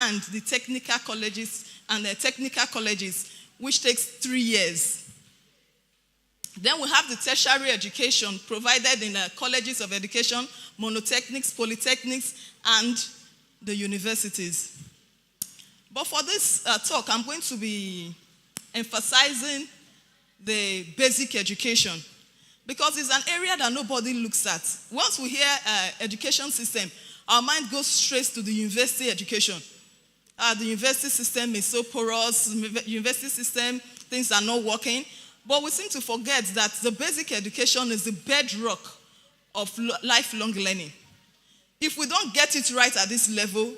and the technical colleges which takes 3 years. Then we have the tertiary education provided in the colleges of education, monotechnics, polytechnics, and the universities. But for this talk, I'm going to be emphasizing the basic education because it's an area that nobody looks at. Once we hear education system, our mind goes straight to the university education. The university system is so porous, university system, things are not working. But we seem to forget that the basic education is the bedrock of lifelong learning. If we don't get it right at this level,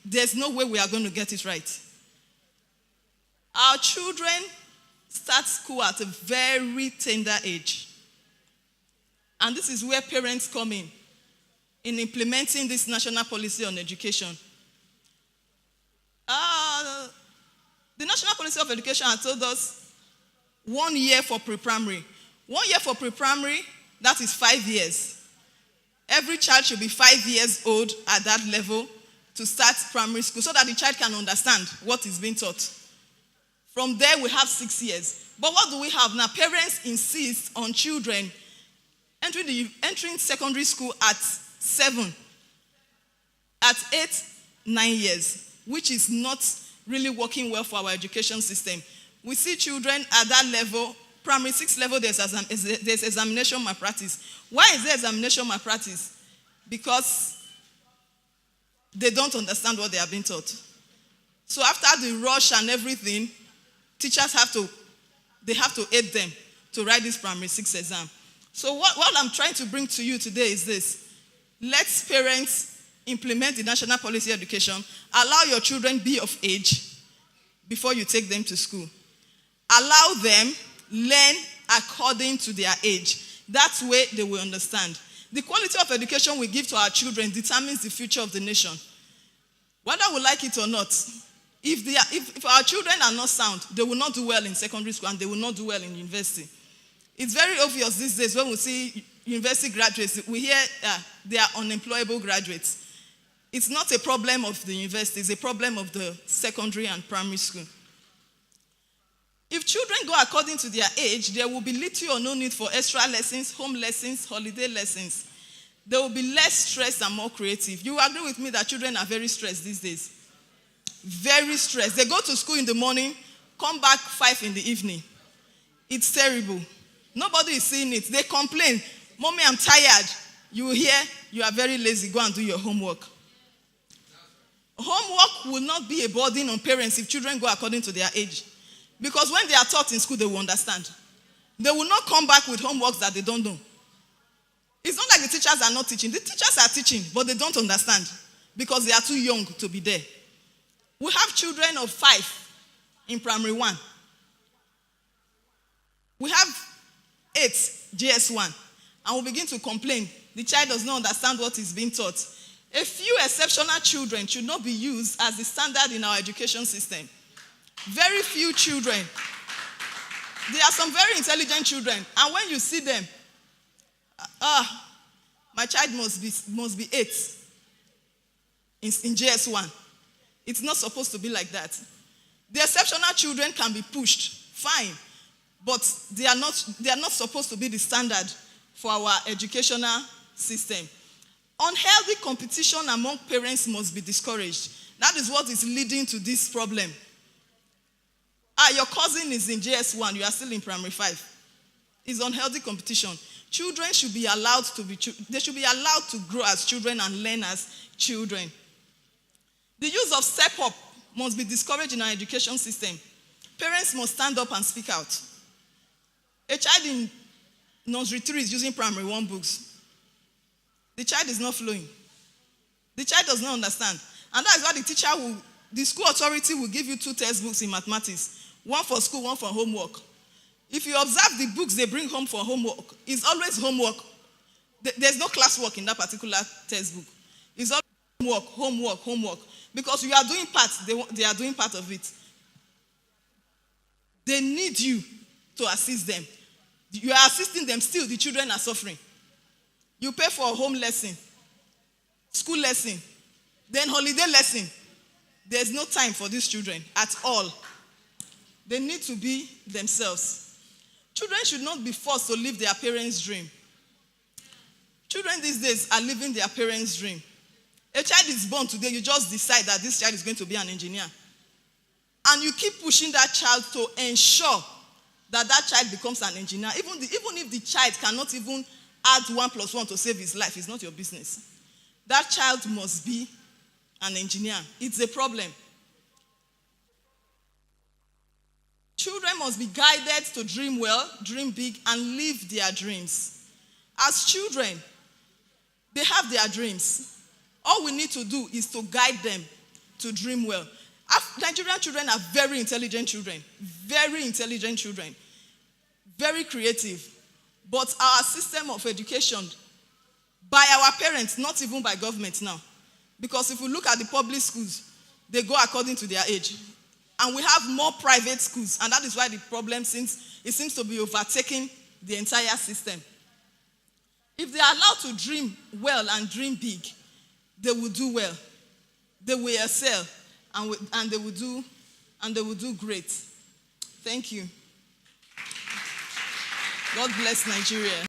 there's no way we are going to get it right. Our children start school at a very tender age. And this is where parents come in implementing this national policy on education. The National Policy of Education has told us 1 year for pre-primary. 1 year for pre-primary, that is 5 years. Every child should be 5 years old at that level to start primary school so that the child can understand what is being taught. From there, we have 6 years. But what do we have now? Parents insist on children entering secondary school at 7, at 8, 9 years, which is not really working well for our education system. We see children at that level, primary 6 level, there's examination malpractice. Why is there examination malpractice? Because they don't understand what they are being taught. So after the rush and everything, teachers have to aid them to write this primary 6 exam. So what I'm trying to bring to you today is this. Let parents implement the national policy education. Allow your children be of age before you take them to school. Allow them learn according to their age. That way they will understand. The quality of education we give to our children determines the future of the nation. Whether we like it or not, if our children are not sound, they will not do well in secondary school and they will not do well in university. It's very obvious these days when we see university graduates, we hear they are unemployable graduates. It's not a problem of the university, it's a problem of the secondary and primary school. If children go according to their age, there will be little or no need for extra lessons, home lessons, holiday lessons. They will be less stressed and more creative. You agree with me that children are very stressed these days? Very stressed. They go to school in the morning, come back 5 in the evening. It's terrible. Nobody is seeing it. They complain, "Mommy, I'm tired." You hear, "You are very lazy. Go and do your homework." Homework will not be a burden on parents if children go according to their age. Because when they are taught in school, they will understand. They will not come back with homeworks that they don't know. It's not like the teachers are not teaching. The teachers are teaching, but they don't understand because they are too young to be there. We have children of 5 in primary 1. We have 8 GS1, and we begin to complain. The child does not understand what is being taught. A few exceptional children should not be used as the standard in our education system. Very few children. There are some very intelligent children, and when you see them, my child must be 8 in GS1. It's not supposed to be like that. The exceptional children can be pushed, fine, but they are not supposed to be the standard for our educational system. Unhealthy competition among parents must be discouraged. That is what is leading to this problem. Your cousin is in JS1, you are still in primary 5. It's unhealthy competition. Children should be allowed to grow as children and learn as children. The use of step-up must be discouraged in our education system. Parents must stand up and speak out. A child in nursery 3 is using primary 1 books. The child is not flowing. The child does not understand. And that is why the school authority will give you 2 textbooks in mathematics. One for school, one for homework. If you observe the books they bring home for homework, it's always homework. There's no classwork in that particular textbook. It's always homework. Because you are doing part, they are doing part of it. They need you to assist them. You are assisting them, still the children are suffering. You pay for a home lesson, school lesson, then holiday lesson. There's no time for these children at all. They need to be themselves. Children should not be forced to live their parents' dream. Children these days are living their parents' dream. A child is born today, you just decide that this child is going to be an engineer. And you keep pushing that child to ensure that that child becomes an engineer. Even if the child cannot even add 1 + 1 to save his life, it's not your business. That child must be an engineer. It's a problem. Children must be guided to dream well, dream big, and live their dreams. As children, they have their dreams. All we need to do is to guide them to dream well. Nigerian children are very intelligent children, very creative. But our system of education, by our parents, not even by government now, because if we look at the public schools, they go according to their age. And we have more private schools, and that is why the problem seems to be overtaking the entire system. If they are allowed to dream well and dream big, they will do well. They will excel, and they will do great. Thank you. God bless Nigeria.